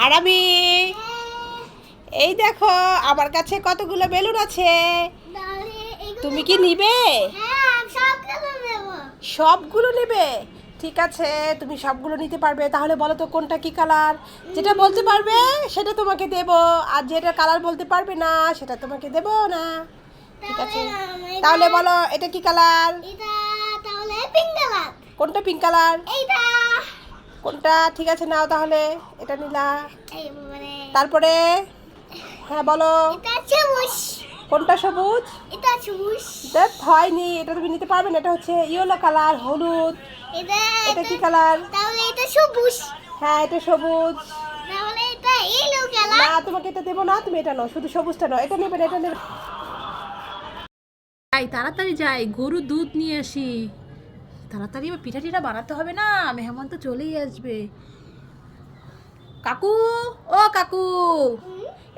আরাবি, এই দেখো আমার কাছে কতগুলো বেলুন আছে। তুমি কি নিবে? সবগুলো নেবে? ঠিক আছে, তুমি সবগুলো নিতে পারবে। তাহলে বলো তো কোনটা কি কালার। যেটা বলতে পারবে সেটা তোমাকে দেব, আর যেটা কালার বলতে পারবে না সেটা তোমাকে দেব না। ঠিক আছে, তাহলে বলো এটা কি কালার। কোনটা পিঙ্ক কালার? কোনটা? ঠিক আছে, নাও তাহলে এটা নিলা। তারপরে হ্যাঁ বলো, কোনটা সবুজ? দেখ হয়নি, এটা তুমি নিতে পারবে না। এটা হচ্ছে ইয়েলো কালার, হলুদ। এটা কি কালার? হ্যাঁ এটা সবুজ। না তোমাকে এটা দেবো না, তুমি এটা নাও, শুধু সবুজটা নাও। এটা নেবে না, এটা নেবে। যাই তাড়াতাড়ি যাই, গরুর দুধ নিয়ে আসি। তাড়াতাড়ি এবার পিঠা টিঠা বানাতে হবে না, মেহমান তো চলেই আসবে। কাকু, ও কাকু,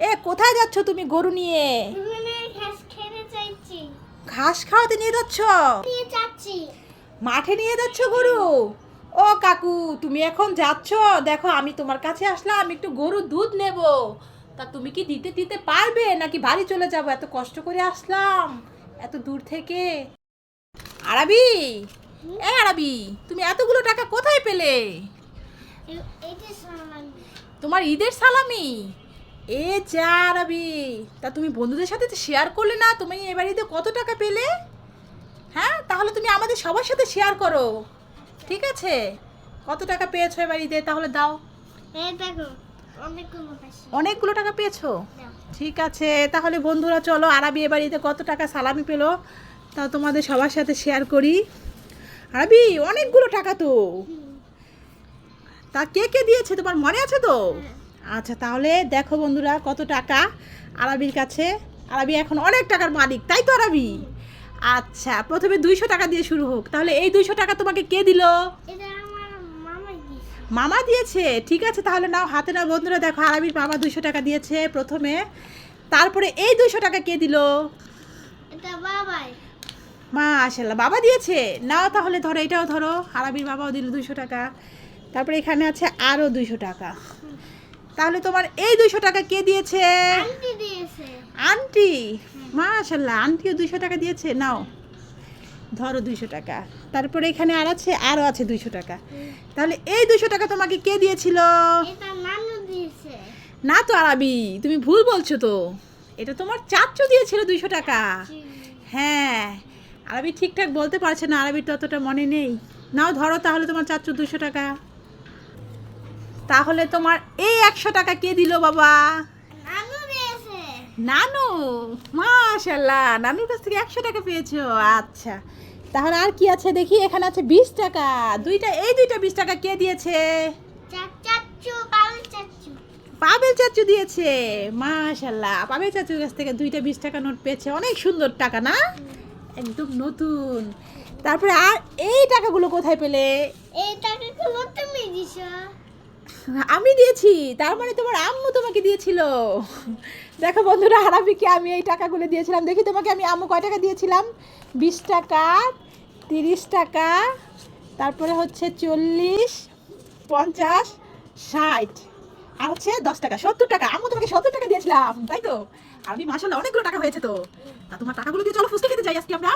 এ কোথায় যাচ্ছ তুমি গরু নিয়ে? ঘাস খাওয়াতে নিয়ে যাচ্ছ? মাঠে নিয়ে যাচ্ছ গরু? ও কাকু, তুমি এখন যাচ্ছ? দেখো আমি তোমার কাছে আসলাম, একটু গরুর দুধ নেব। তা তুমি কি দিতে দিতে পারবে নাকি বাড়ি চলে যাব? এত কষ্ট করে আসলাম এত দূর থেকে। আরাবি, এ আরাবি, তুমি এতগুলো টাকা কোথায় পেলে? তোমার ঈদের সালামি? এ যা আরাবি, তা তুমি বন্ধুদের সাথে তো শেয়ার করলে না, তুমি এবার ঈদে কত টাকা পেলে? হ্যাঁ তাহলে তুমি আমাদের সবার সাথে শেয়ার করো, ঠিক আছে? কত টাকা পেয়েছো এবার ঈদে তাহলে দাও। অনেকগুলো টাকা পেয়েছো? ঠিক আছে, তাহলে বন্ধুরা চলো আরাবি এবার ঈদে কত টাকা সালামি পেলো তা তোমাদের সবার সাথে শেয়ার করি। আরাবি অনেকগুলো টাকা তো। তা কে কে দিয়েছে তোমার মনে আছে তো? আচ্ছা তাহলে দেখো বন্ধুরা কত টাকা আরাবির কাছে। আরাবি এখন অনেক টাকার মালিক, তাই তো আরাবি? আচ্ছা প্রথমে 200 টাকা দিয়ে শুরু হোক। তাহলে এই 200 টাকা তোমাকে কে দিল? মামা দিয়েছে? ঠিক আছে তাহলে নাও, হাতে নাও বন্ধুরা। দেখো আরাবির মামা 200 টাকা দিয়েছে প্রথমে। তারপরে এই 200 টাকা কে দিল? মাশাআল্লাহ, বাবা দিয়েছে। নাও তাহলে ধরো, এটাও ধরো, আরাবির বাবাও দিল 200 টাকা। তারপরে এখানে আছে আরও 200 টাকা। তাহলে তোমার এই 200 টাকা কে দিয়েছে? আন্টি। মাশাআল্লাহ, আন্টিও 200 টাকা দিয়েছে। নাও ধরো 200 টাকা। তারপরে এখানে আরও আছে 200 টাকা। তাহলে এই 200 টাকা তোমাকে কে দিয়েছিল? না তো আরাবি, তুমি ভুল বলছো তো। এটা তোমার চাচু দিয়েছিল 200 টাকা। হ্যাঁ, আরবি ঠিকঠাক বলতে পারছে না, আরবির ততটা মনে নেই। নাও ধরো তাহলে তোমার চাচু 200 টাকা। তাহলে তোমার এই 100 টাকা কে দিল বাবা? নানু। মাশাআল্লাহ, নানুর কাছ থেকে 100 টাকা পেয়েছো। আচ্ছা তাহলে আর কি আছে দেখি, এখানে আছে 20 টাকা। এই দুইটা 20 টাকা কে দিয়েছে? পাবেল চাচু দিয়েছে। মাশাআল্লাহ, পাবেল চাচুর কাছ থেকে দুইটা 20 টাকা নোট পেয়েছে। অনেক সুন্দর টাকা না, একদম নতুন। তারপরে আর এই টাকাগুলো কোথায় পেলে? আমি দিয়েছি, তার মানে তোমার আম্মু তোমাকে দিয়েছিল। দেখো বন্ধুরা, আরাবিকে আমি এই টাকাগুলো দিয়েছিলাম। দেখি তোমাকে আমি আম্মু কয় টাকা দিয়েছিলাম? 20 টাকা, 30 টাকা, তারপরে হচ্ছে 40, 50, 60, আর হচ্ছে 10 টাকা, 70 টাকা। আম্মু তোমাকে 70 টাকা দিয়েছিলাম, তাই তো? আমি মাশাআল্লাহ অনেকগুলো টাকা হয়েছে তো। তা তোমার টাকাগুলো দিয়ে চলো ফুচকা খেতে যাই আজকে আমরা।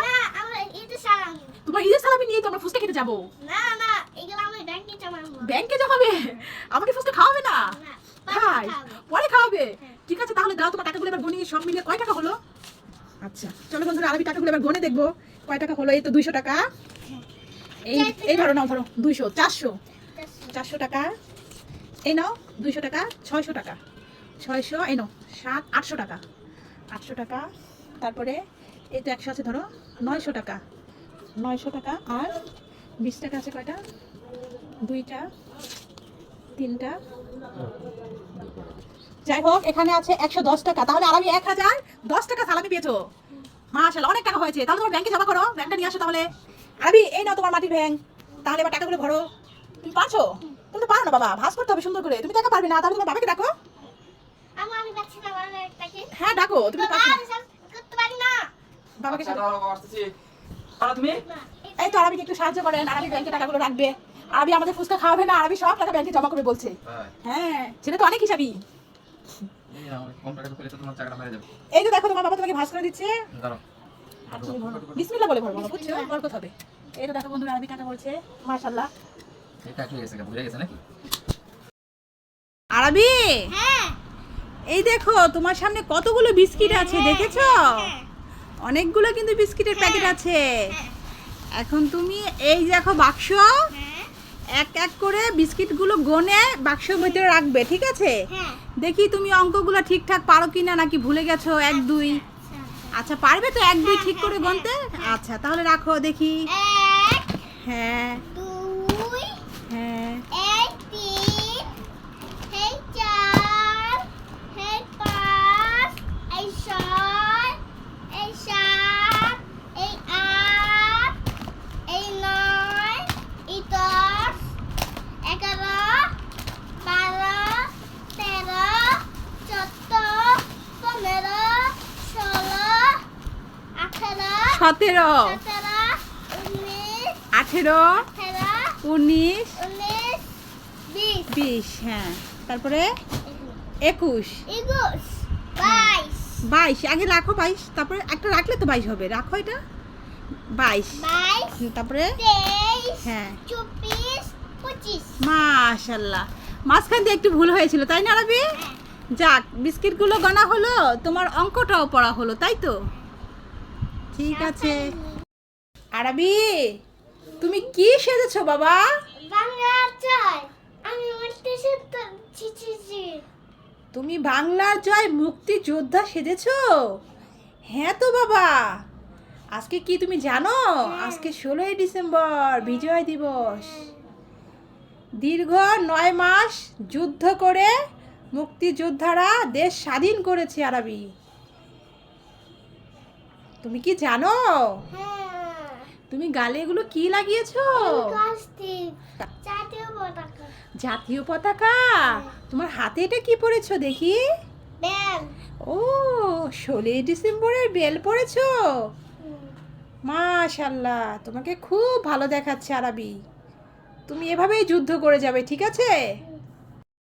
তোমার ঈদের সালামি নিয়ে তো আমরা ফুচকা খেতে যাবো। ব্যাংকে জমাবে? আমাকে ফুচকা খাওয়াবে না? খাই, পরে খাওয়াবে। ঠিক আছে তাহলে দাও তোমার টাকাগুলো এবার গনি, সব মিলিয়ে কয় টাকা হলো? আচ্ছা চলো বন্ধুরা, আরবি টাকাগুলো এবার গনে দেখবো কয় টাকা হলো। এই তো 200 টাকা। এই ধরো, নাও ধরো 200, 400 টাকা। এই নাও 200 টাকা, 600 টাকা, 600, এই নাও 800 টাকা, 800 টাকা। তারপরে এই তো 100 আছে, ধরো 900 টাকা, 900 টাকা। আর 20 টাকা আছে কয়টা? 2টা, 3টা। যাই হোক এখানে আছে 110 টাকা। তাহলে আরাবি 1010 টাকা সালামি পেয়েছো। মাশাআল্লাহ অনেক টাকা হয়েছে। তাহলে তোমার ব্যাংকে জমা করো, ব্যাংকটা নিয়ে আসো তাহলে। আরাবি এই নাও তোমার মাটির ব্যাংক। তাহলে এবার টাকাগুলো ভরো। তুমি পারছো? তুমি তো পারো না বাবা, ভাঁজ করতে হবে সুন্দর করে। তুমি টাকা পারবে না, তাহলে তোমার বাবাকে ডাকো। হ্যাঁ ডাকো, তুমি পারছো না। বাবাকে তুমি এই তো আরাবিকে একটু সাহায্য করেন, আরাবি ব্যাংকে টাকাগুলো রাখবে। আরবি আমাদের ফুচকা খাওয়াবে না, আরবি সব টাকা ব্যাংকে জমা করবে বলছে। হ্যাঁ, ছেলে তো অনেক হিসাবি। এই যে দেখো তোমার বাবা তোমাকে ভাঁজ করে দিচ্ছে। বিসমিল্লাহ বলে ভরবো, বুঝছো? বরকত হবে। এই তো দেখো বন্ধুরা, আরবি টাকা বলছে, মাশাআল্লাহ। আরবি, হ্যাঁ এই দেখো তোমার সামনে কতগুলো বিস্কিট আছে, দেখেছো? অনেকগুলো কিন্তু বিস্কিটের প্যাকেট আছে। এখন তুমি এই দেখো বাক্স, হ্যাঁ এক এক করে বিস্কিটগুলো গনে বাক্সের ভিতরে রাখবে, ঠিক আছে? হ্যাঁ দেখি তুমি অঙ্কগুলো ঠিকঠাক পারো কিনা, নাকি ভুলে গেছো 1 2। আচ্ছা, পারবে তো 1 2 ঠিক করে গুনতে? আচ্ছা, তাহলে রাখো দেখি। 1 হ্যাঁ 2 হ্যাঁ 3 4 5 6 7 8 9 10 11 12 13 14 15 16 18 17 17 18 18 19 19 20। হ্যাঁ, তারপরে 21 21 22 22। আগে রাখো 22, তারপরে একটা রাখলে তো 22 হবে। রাখো এটা 22। 22 তারপরে 23 হ্যাঁ 24 25 মাশাআল্লাহ, মাঝখান দিয়ে একটু ভুল হয়েছিল, তাই না আরবি? যাক, বিস্কিটগুলো গনা হলো, তোমার অঙ্কটাও পড়া হলো, তাই তো? ঠিক আছে। আরবি, তুমি কি সেজেছো বাবা? বাংলা চাই আমি উঠতে ছি তুমি বাংলার জয় মুক্তিযোদ্ধা সেজেছো? হ্যাঁ তো বাবা, আজকে কি তুমি জানো? আজকে 16ই ডিসেম্বর, বিজয় দিবস। দীর্ঘ 9 মাস যুদ্ধ করে মুক্তিযোদ্ধারা দেশ স্বাধীন করেছে আরবি। তুমি কি জানো? হ্যাঁ তুমি গালে এগুলো কি লাগিয়েছো? কাস্তি জাতীয় পতাকা জাতীয় পতাকা। তোমার হাতে এটা কি পরেছো দেখি? বেল ও, 16ই ডিসেম্বরের বেল পরেছো। মাশাআল্লাহ, তোমাকে খুব ভালো দেখাচ্ছে আরবি। তুমি এভাবেই যুদ্ধ করে যাবে, ঠিক আছে?